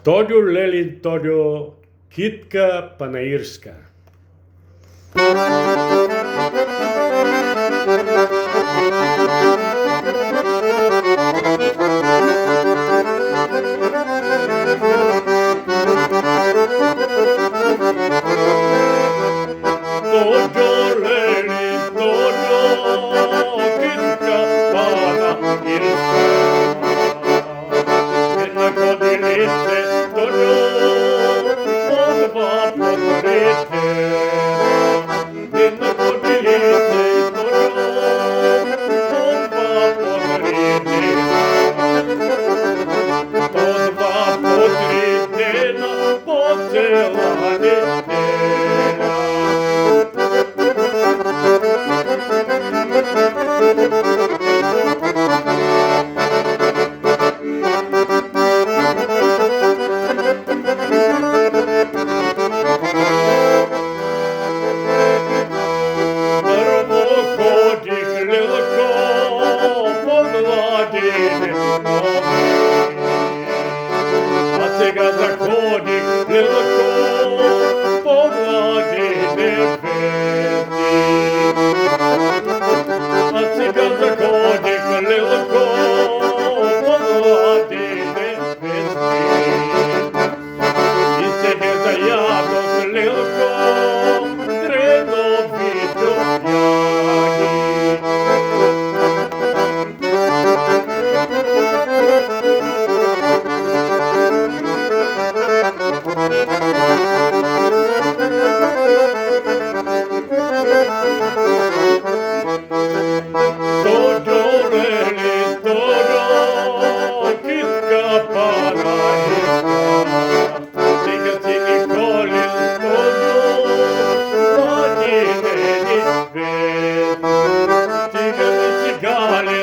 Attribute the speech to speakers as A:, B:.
A: Тоѓо лели тоѓо, китка панаирска. Тоѓо лели тоѓо, китка панаирска. Еднako dilite toѓo, одва потрете. Еднako dilite тоѓо, одва потрете. Одва потретена по цела неделя. А сега заходи лелко по младене пети. А сега заходи лелко по младене пети. И сега зајадот лелко дренови ѓоѓаги. Тоѓо лели тоѓо, китка панаирска. Сега си ги колил тоѓо, панинени свет. Сега ми си галил